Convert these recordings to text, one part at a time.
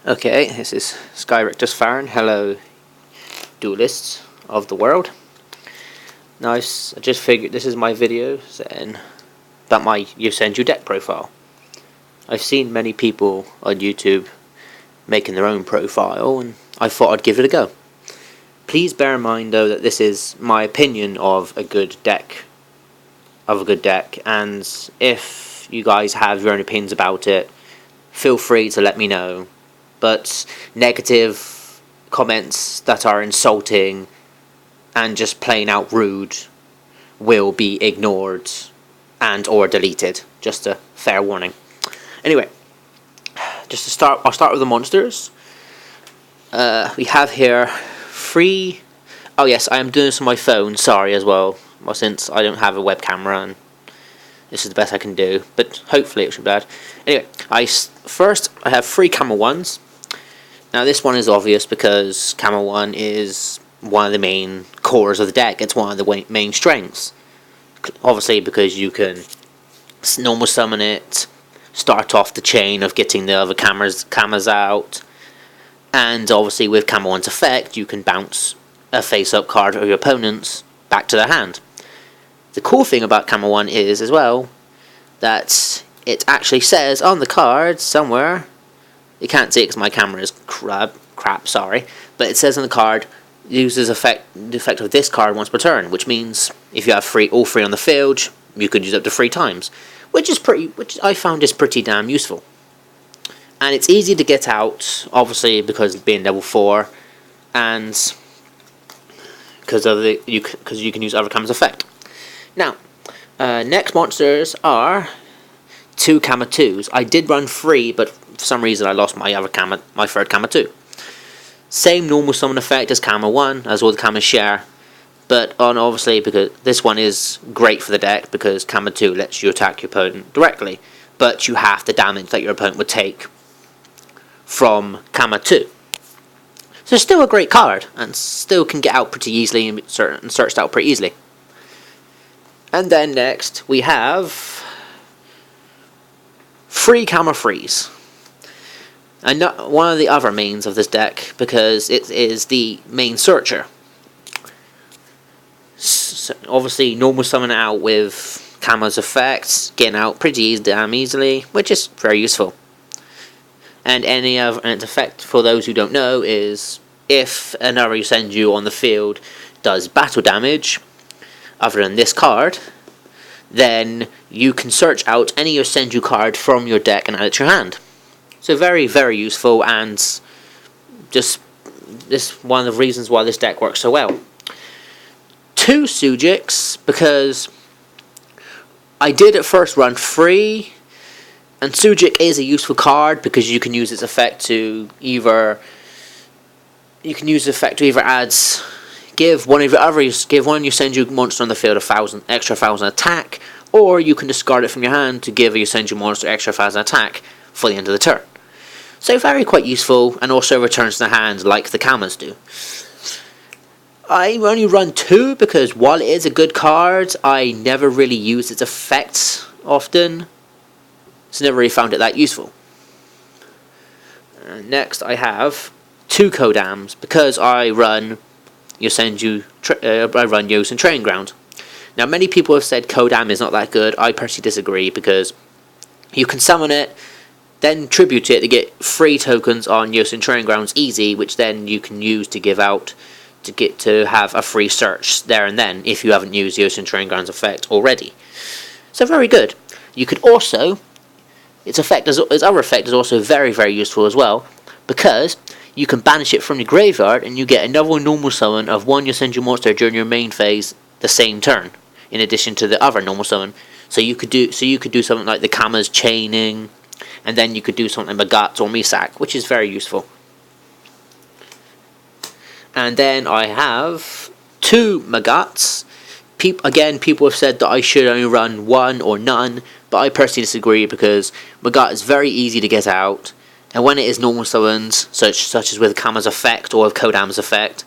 Okay, this is Skyrictus Farron. Hello, duelists of the world. Now, I just figured this is my video saying about my Yosenju deck profile. I've seen many people on YouTube making their own profile, and I thought I'd give it a go. Please bear in mind, though, that this is my opinion of a good deck, and if you guys have your own opinions about it, feel free to let me know. But negative comments that are insulting and just plain out rude will be ignored and or deleted. Just a fair warning. Anyway, just to start, I'll start with the monsters. We have here 3. Oh yes, I am doing this on my phone. Sorry as well since I don't have a web camera and this is the best I can do. But hopefully it should be bad. Anyway, first I have 3 Camel 1s. Now this one is obvious because Camel 1 is one of the main cores of the deck. It's one of the main strengths. Obviously because you can normal summon it, start off the chain of getting the other cameras out, and obviously with Camel 1's effect you can bounce a face-up card of your opponent's back to their hand. The cool thing about Camel 1 is as well that it actually says on the card somewhere, you can't see it because my camera is crap, sorry, but it says on the card, uses the effect of this card once per turn, which means if you have all 3 on the field, you could use up to 3 times, which I found is pretty damn useful. And it's easy to get out, obviously because being level 4, and because you can use other Cam's effect. Now, next monsters are 2 Kama 2s. I did run 3, but for some reason I lost my third Kama 2. Same normal summon effect as Kama 1, as all the Kamas share, but obviously because this one is great for the deck because Kama 2 lets you attack your opponent directly, but you have the damage that your opponent would take from Kama 2. So it's still a great card, and still can get out pretty easily and searched out pretty easily. And then next we have 3 Kama 3s. And one of the other mains of this deck because it is the main searcher. So obviously normal summon out with Kama's effects, getting out pretty damn easily, which is very useful. And its effect, for those who don't know, is if another Yosenju on the field does battle damage, other than this card, then you can search out any Yosenju card from your deck and add it to your hand. So very, very useful, and just this one of the reasons why this deck works so well. 2 Sujiks, because I did at first run 3, and Sujik is a useful card because you can use its effect to either give one Yosenju monster on the field extra 1,000 attack, or you can discard it from your hand to give a Yosenju monster extra 1,000 attack for the end of the turn. So very quite useful, and also returns to the hand like the Kamas do. I only run 2 because while it is a good card, I never really use its effects often, so never really found it that useful. Next I have 2 Kodams because I run Yosen Training Ground. Now many people have said Kodam is not that good. I personally disagree because you can summon it, then tribute it to get 3 tokens on Yosen Training Grounds easy, which then you can use to give out to have a free search there and then if you haven't used Yosen Training Grounds effect already. So very good. You could also, its other effect is also very, very useful as well, because you can banish it from your graveyard and you get another normal summon of 1 Yosenju monster during your main phase the same turn, in addition to the other normal summon. So you could do something like the Kama's chaining, and then you could do something like Magat or Misak, which is very useful. And then I have 2 Magats. People have said that I should only run 1 or none, but I personally disagree because Magat is very easy to get out, and when it is normal summons, such as with Kama's effect or with Kodam's effect,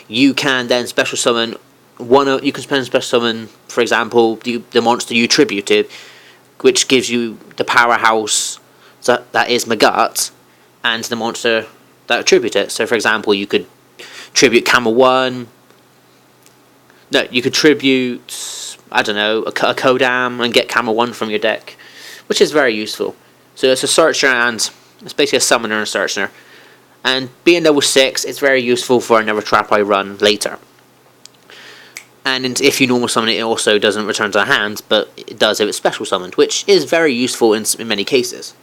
you can then special summon you can special summon, for example, the monster you tributed, which gives you the powerhouse that is Magat, and the monster that tribute it. So for example, you could tribute Camel 1. No, you could tribute, I don't know, a Kodam and get Camel 1 from your deck, which is very useful. So it's a searcher, and it's basically a summoner and a searcher. And being level 6, it's very useful for another trap I run later. And if you normal summon it, it also doesn't return to the hand, but it does if it's special summoned, which is very useful in many cases.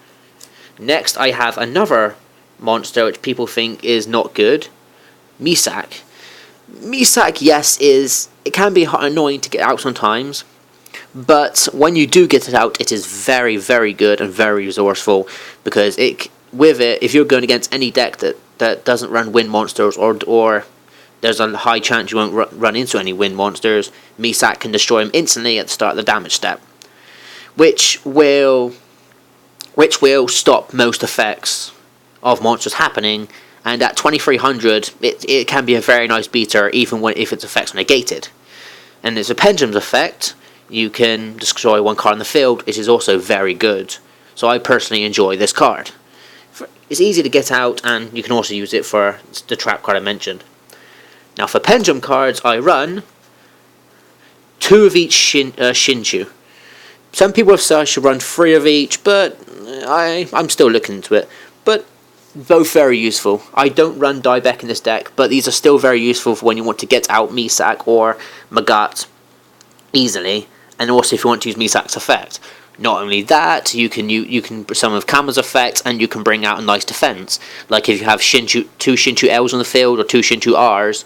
Next, I have another monster which people think is not good, Misak. Misak, yes, it can be annoying to get out sometimes, but when you do get it out, it is very, very good and very resourceful, because if you're going against any deck that doesn't run wind monsters, or there's a high chance you won't run into any wind monsters, Misak can destroy them instantly at the start of the damage step, which will stop most effects of monsters happening. And at 2300, it can be a very nice beater, even if its effects are negated. And there's a Pendulum's effect. You can destroy one card in the field, which is also very good. So I personally enjoy this card. It's easy to get out, and you can also use it for the trap card I mentioned. Now for Pendulum cards, I run 2 of each Yosenju. Some people have said I should run 3 of each, but I'm still looking into it. But both very useful. I don't run Diebeck in this deck, but these are still very useful for when you want to get out Misak or Magat easily, and also if you want to use Misak's effect. Not only that, you can some of Kama's effects, and you can bring out a nice defense. Like if you have 2 Yosenju L's on the field or 2 Yosenju R's,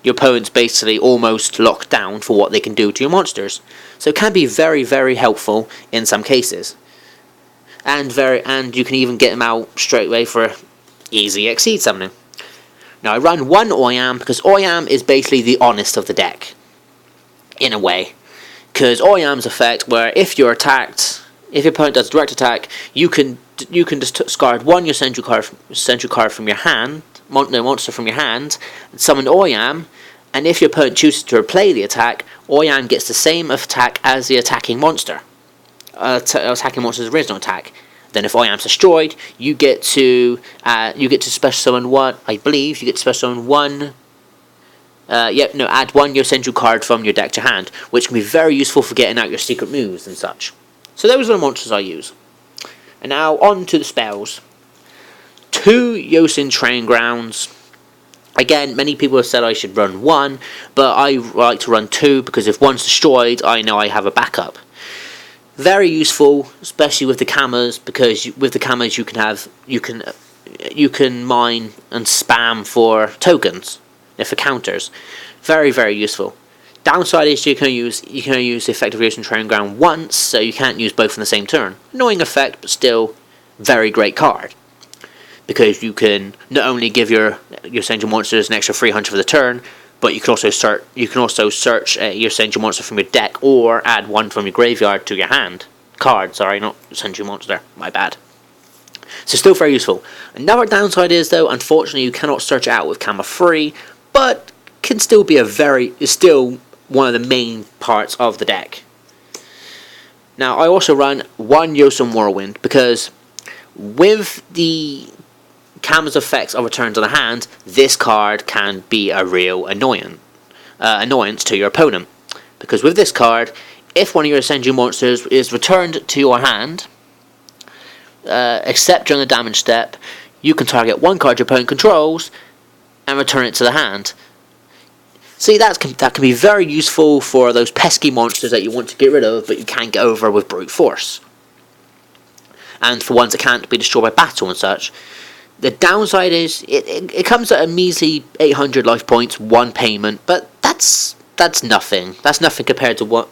your opponent's basically almost locked down for what they can do to your monsters. So it can be very, very helpful in some cases. And you can even get them out straight away for easy Exceed summoning. Now I run 1 Oyam because Oyam is basically the honest of the deck, in a way. Because Oyam's effect, where if your opponent does direct attack, you can discard 1 Yosenju card from your hand, monster from your hand, and summon Oyam. And if your opponent chooses to replay the attack, Oyam gets the same attack as the attacking monster. Attacking monster's original attack. Then if Oyam's destroyed, you get to special summon 1. I believe you get to special summon 1. Add 1 Yosenju card from your deck to hand, which can be very useful for getting out your secret moves and such. So those are the monsters I use. And now on to the spells. 2 Yosen Training Grounds. Again, many people have said I should run 1, but I like to run 2 because if one's destroyed, I know I have a backup. Very useful, especially with the Kamas, because with the Kamas you can mine and spam for tokens, for counters. Very, very useful. Downside is you can use the effect of Yosen Training Ground once, so you can't use both in the same turn. Annoying effect, but still very great card. Because you can not only give your Yosenju monsters an extra 300 for the turn, but you can also search your Yosenju monster from your deck, or add 1 from your graveyard to your hand. Card, sorry, not Yosenju monster. My bad. So still very useful. Another downside is though, unfortunately, you cannot search it out with Kama free, but can still be is still one of the main parts of the deck. Now I also run 1 Yosen Whirlwind because with the Kama's effects are returned to the hand, this card can be a real annoyance to your opponent. Because with this card, if one of your Yosenju monsters is returned to your hand, except during the damage step, you can target 1 card your opponent controls and return it to the hand. See, that can be very useful for those pesky monsters that you want to get rid of, but you can't get over with brute force. And for ones that can't be destroyed by battle and such. The downside is it comes at a measly 800 life points, 1 payment, but that's nothing. That's nothing compared to what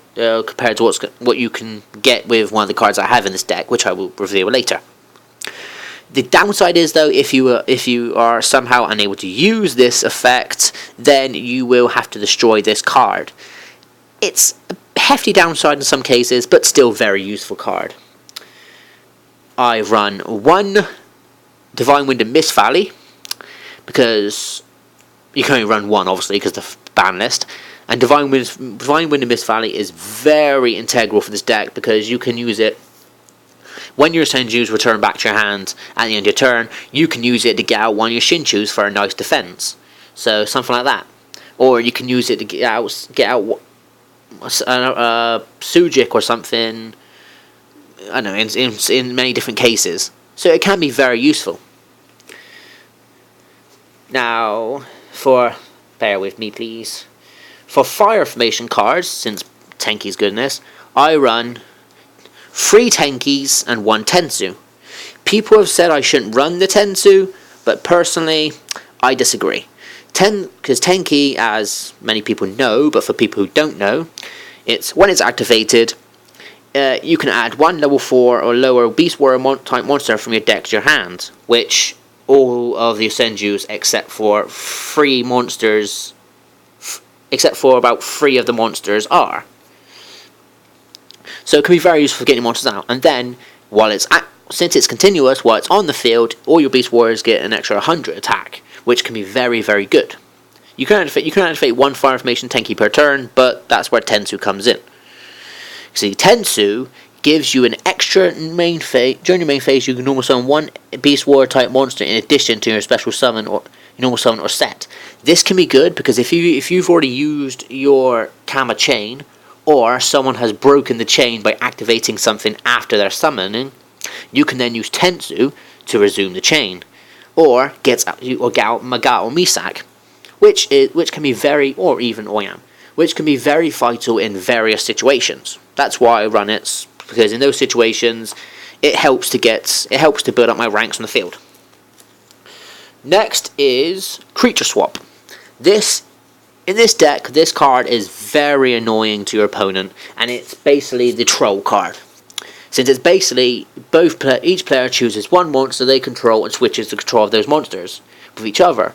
you can get with one of the cards I have in this deck, which I will reveal later. The downside is though, if you are somehow unable to use this effect, then you will have to destroy this card. It's a hefty downside in some cases, but still very useful card. I run 1 Divine Wind and Mist Valley, because you can only run 1 obviously because of the ban list, and Divine Wind and Mist Valley is very integral for this deck because you can use it When your Yosenjus return back to your hand at the end of your turn, you can use it to get out one of your Shinchus for a nice defense. So something like that. Or you can use it to get out Sujik or something. I don't know, in many different cases. So it can be very useful. Now, bear with me please. For fire formation cards, since Tenki's good in this, I run 3 Tenkis and 1 Tensu. People have said I shouldn't run the Tensu, but personally, I disagree. Because Tenki, as many people know, but for people who don't know, when it's activated, you can add 1 level 4 or lower Beast Warrior type monster from your deck to your hand, which all of the Yosenjus except for 3 monsters, except for about 3 of the monsters are. So it can be very useful for getting monsters out. And then, since it's continuous, while it's on the field, all your Beast Warriors get an extra 100 attack, which can be very, very good. You can activate 1 fire formation Tenki per turn, but that's where Tensu comes in. See, Tensu gives you an extra main phase. During your main phase, you can normal summon 1 Beast Warrior type monster in addition to your special summon or normal summon or set. This can be good because if you've already used your Kama chain, or someone has broken the chain by activating something after their summoning, you can then use Tensu to resume the chain, or get out Magat or Misak, which can be which can be very vital in various situations. That's why I run it, because in those situations, it helps to build up my ranks on the field. Next is Creature Swap. In this deck, this card is very annoying to your opponent, and it's basically the troll card. Since it's basically each player chooses 1 monster they control and switches the control of those monsters with each other.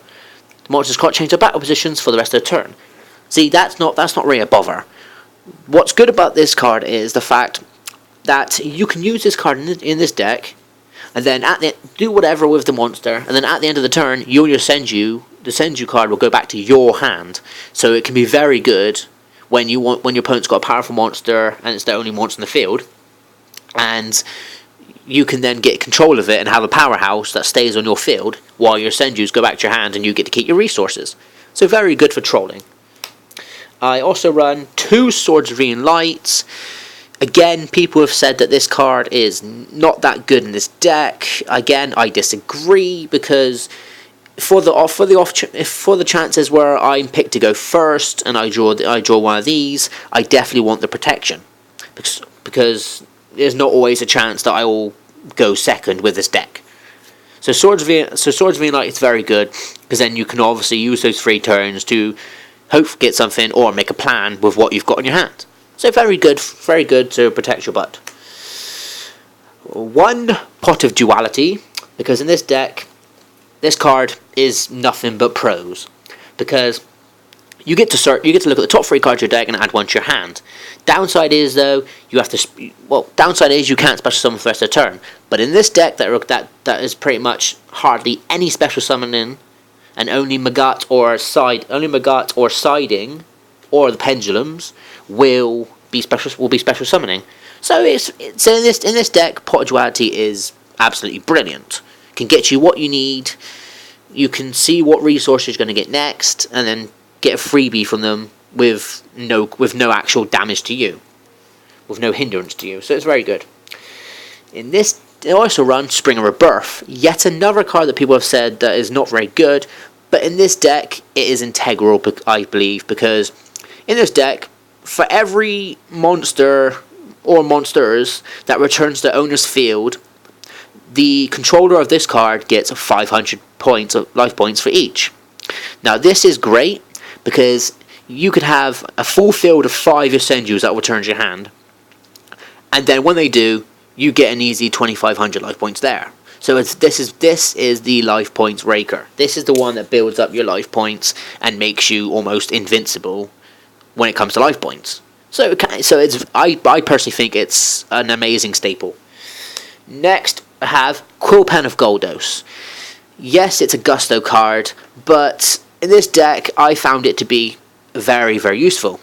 The monsters can't change their battle positions for the rest of their turn. See, that's not really a bother. What's good about this card is the fact that you can use this card in this deck, and then do whatever with the monster, and then at the end of the turn, you and your the Yosenju card will go back to your hand. So it can be very good when your opponent's got a powerful monster and it's their only monster in the field, and you can then get control of it and have a powerhouse that stays on your field while your Yosenjus go back to your hand and you get to keep your resources. So very good for trolling. I also run 2 Swords of Radiant Lights. Again, people have said that this card is not that good in this deck. Again, I disagree, because for the chances where I'm picked to go first and I draw one of these, I definitely want the protection, because there's not always a chance that I will go second with this deck. So Swords of Radiant Light is very good, because then you can obviously use those 3 turns to hope to get something or make a plan with what you've got in your hand. So very good to protect your butt. 1 Pot of Duality, because in this deck, this card is nothing but pros, because you get to look at the top 3 cards of your deck and add 1 to your hand. Downside is though you can't special summon for the rest of the turn. But in this deck that is pretty much hardly any special summoning, and only Magat or Siding or the Pendulums will be special summoning. So it's in this deck, Pot of Duality is absolutely brilliant. Can get you what you need. You can see what resources you're going to get next, and then get a freebie from them with no actual damage to you, with no hindrance to you. So it's very good. In this, they also run Spring of Rebirth, yet another card that people have said that is not very good. But in this deck, it is integral, I believe, because in this deck, for every monster or monsters that returns to the owner's field, the controller of this card gets 500 points of life points for each. Now this is great, because you could have a full field of 5 Yosenjus that will return to your hand, and then when they do, you get an easy 2,500 life points there. So this is the life points raker. This is the one that builds up your life points and makes you almost invincible when it comes to life points. I personally think it's an amazing staple. Next, I have Quillpen of Goldos. Yes, it's a Gusto card, but in this deck, I found it to be very, very useful.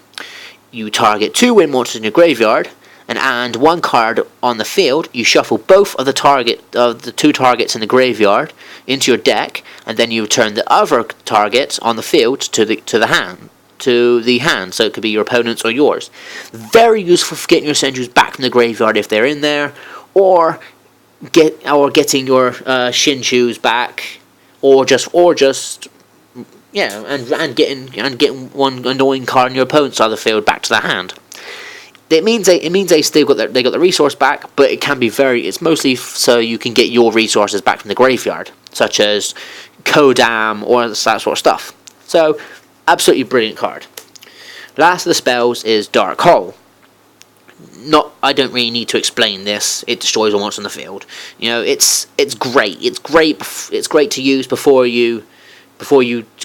You target 2 wind monsters in your graveyard, and add one card on the field, you shuffle both of the two targets in the graveyard into your deck, and then you return the other target on the field to the hand. So it could be your opponent's or yours. Very useful for getting your Yosenjus back from the graveyard if they're in there, or getting your Shinjus back, or just yeah, and getting one annoying card on your opponent's side of the field back to the hand. It means they still got the resource back, but it can be it's mostly so you can get your resources back from the graveyard, such as Kodam or that sort of stuff. So, absolutely brilliant card. Last of the spells is Dark Hole. I don't really need to explain this. It destroys all monsters on the field. It's great. It's great to use before you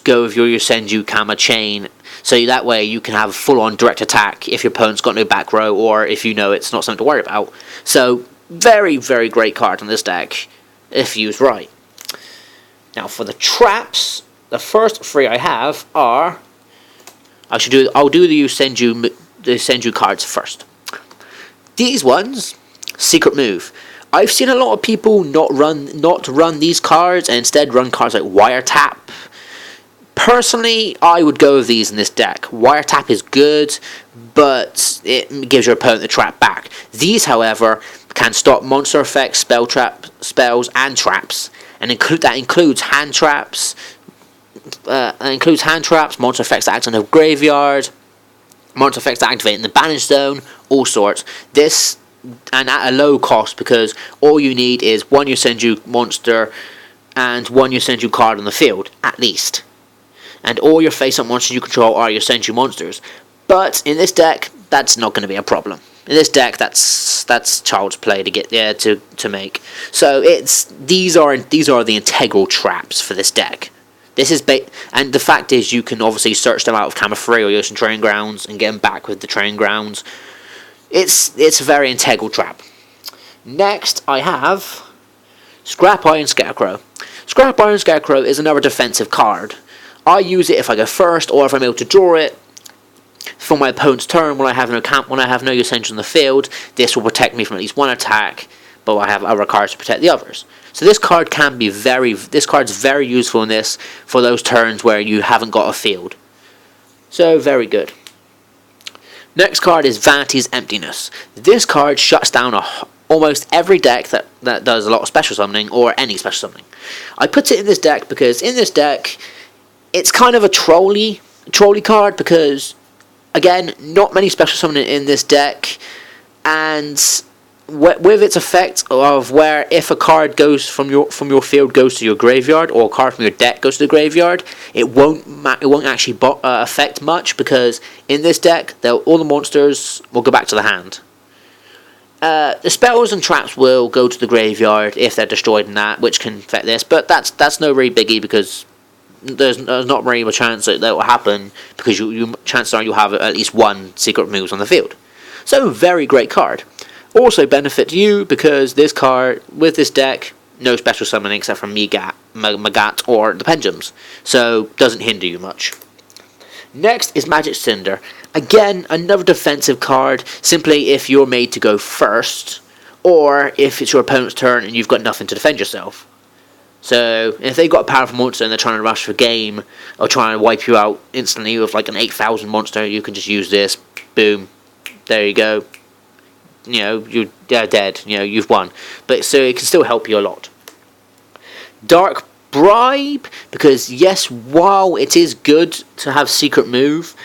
go with your Yosenju Kama chain, so that way you can have a full-on direct attack if your opponent's got no back row, or if it's not something to worry about. So, very, very great card on this deck, if used right. Now, for the traps, the first three I have are... I'll do the Yosenju cards first. These ones, Secret Move. I've seen a lot of people not run these cards, and instead run cards like Wiretap. Personally, I would go with these in this deck. Wiretap is good, but it gives your opponent the trap back. These, however, can stop monster effects, spells, and traps, and that includes hand traps. Monster effects that act on the graveyard, monster effects that activate in the banish zone, all sorts. This, and at a low cost, because all you need is one Yosenju monster and one Yosenju card on the field, at least. And all your face-up monsters you control are Yosenju monsters. But in this deck, that's not going to be a problem. In this deck, that's child's play to get there to make. So these are the integral traps for this deck. And the fact is, you can obviously search them out of Kama Free or Yosen Training Grounds and get them back with the Training Grounds. It's a very integral trap. Next, I have Scrap Iron Scarecrow. Scrap Iron Scarecrow is another defensive card. I use it if I go first, or if I'm able to draw it for my opponent's turn when I have no Yosenju on the field. This will protect me from at least one attack, but I have other cards to protect the others. So this card card's very useful in this for those turns where you haven't got a field. So very good. Next card is Vanity's Emptiness. This card shuts down almost every deck that does a lot of special summoning, or any special summoning. I put it in this deck because in this deck it's kind of a trolley card, because again, not many special summoning in this deck, and with its effect of where if a card goes from your field goes to your graveyard, or a card from your deck goes to the graveyard, it won't actually affect much, because in this deck all the monsters will go back to the hand. The spells and traps will go to the graveyard if they're destroyed in that, which can affect this, but that's no really biggie, because there's not very much chance that will happen, because chances are you'll have at least one secret moves on the field. So, very great card. Also benefit you, because this card, with this deck, no special summoning except from Magat or the Pendulums, so doesn't hinder you much. Next is Magic Cinder. Again, another defensive card, simply if you're made to go first, or if it's your opponent's turn and you've got nothing to defend yourself. So, if they've got a powerful monster and they're trying to rush for game, or trying to wipe you out instantly with like an 8,000 monster, you can just use this, boom, there you go. You're dead, you've won. But so it can still help you a lot. Dark Bribe, because yes, while it is good to have Secret Move,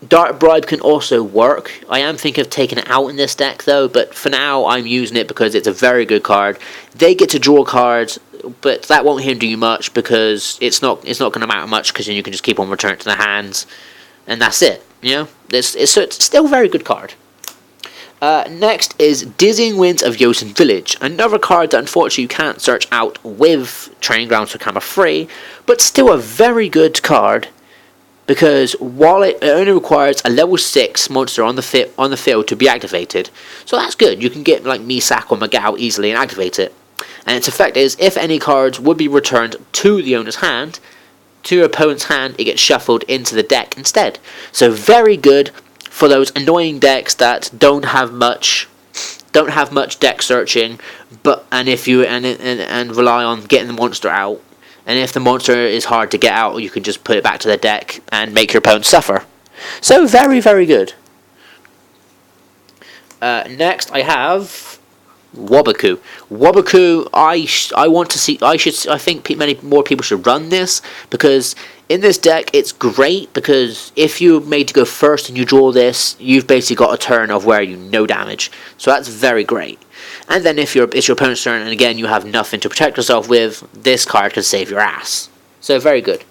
Dark Bribe can also work. I am thinking of taking it out in this deck though, but for now I'm using it because it's a very good card. They get to draw cards, but that won't hinder you much, because it's not going to matter much, because then you can just keep on returning it to the hands, and that's it. It's still a very good card. Next is Dizzying Winds of Yosen Village, another card that unfortunately you can't search out with Training Grounds for Kama Free, but still a very good card, because while it only requires a level 6 monster on the field to be activated, so that's good. You can get like Misak or Magao easily and activate it. And its effect is, if any cards would be returned to the owner's hand, to your opponent's hand, it gets shuffled into the deck instead. So very good for those annoying decks that don't have much deck searching, and rely on getting the monster out. And if the monster is hard to get out, you can just put it back to the deck and make your opponent suffer. So very, very good. Next, I have Baku. Baku, I think many more people should run this, because in this deck it's great, because if you're made to go first and you draw this, you've basically got a turn of where you no damage. So that's very great. And then if it's your opponent's turn, and again you have nothing to protect yourself with, this card can save your ass. So very good.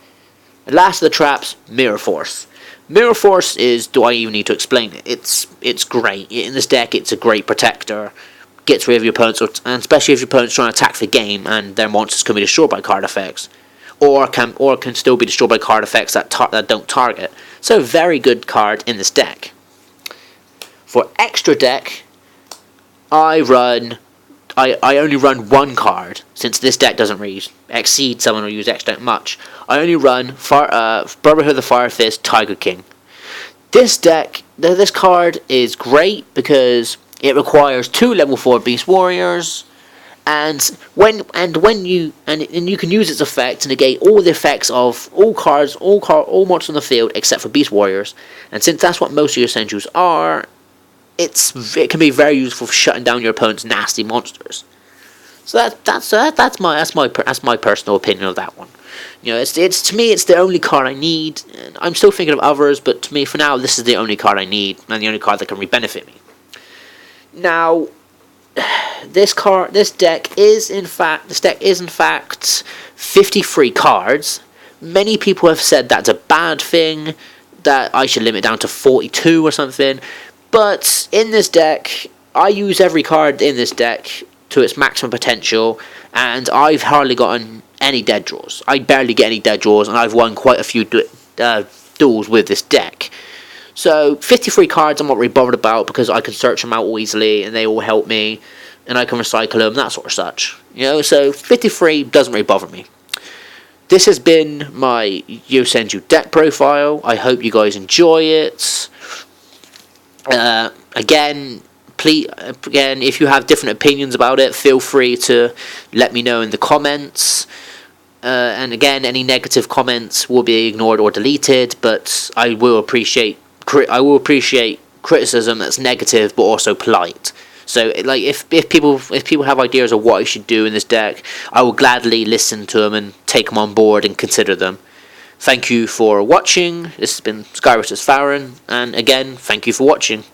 And last of the traps, Mirror Force. Mirror Force is, do I even need to explain it? It's great. In this deck, it's a great protector. Gets rid of your opponents, and especially if your opponent's trying to attack the game and their monsters can be destroyed by card effects. Or can still be destroyed by card effects that don't target. So very good card in this deck. For extra deck, I only run one card, since this deck doesn't really exceed someone or use extra deck much. I only run Brotherhood of the Fire Fist Tiger King. This card is great because it requires 2 level 4 Beast Warriors, and you can use its effect to negate all the effects of all monsters on the field except for Beast Warriors. And since that's what most of your Yosenjus are, it can be very useful for shutting down your opponent's nasty monsters. So that's my personal opinion of that one. You know, it's to me, it's the only card I need. And I'm still thinking of others, but to me, for now, this is the only card I need, and the only card that can really benefit me. Now, this deck is in fact 53 cards. Many people have said that's a bad thing, that I should limit down to 42 or something. But in this deck, I use every card in this deck to its maximum potential, and I've hardly gotten any dead draws. I barely get any dead draws, and I've won quite a few duels with this deck. So 53 cards I'm not really bothered about, because I can search them out easily, and they all help me, and I can recycle them, that sort of such. You know, so 53 doesn't really bother me. This has been my Yosenju deck profile. I hope you guys enjoy it. Again, if you have different opinions about it, feel free to let me know in the comments. And again, any negative comments will be ignored or deleted. But I will appreciate criticism that's negative but also polite. So, like, if people have ideas of what I should do in this deck, I will gladly listen to them and take them on board and consider them. Thank you for watching. This has been Sky vs. Farron, and again, thank you for watching.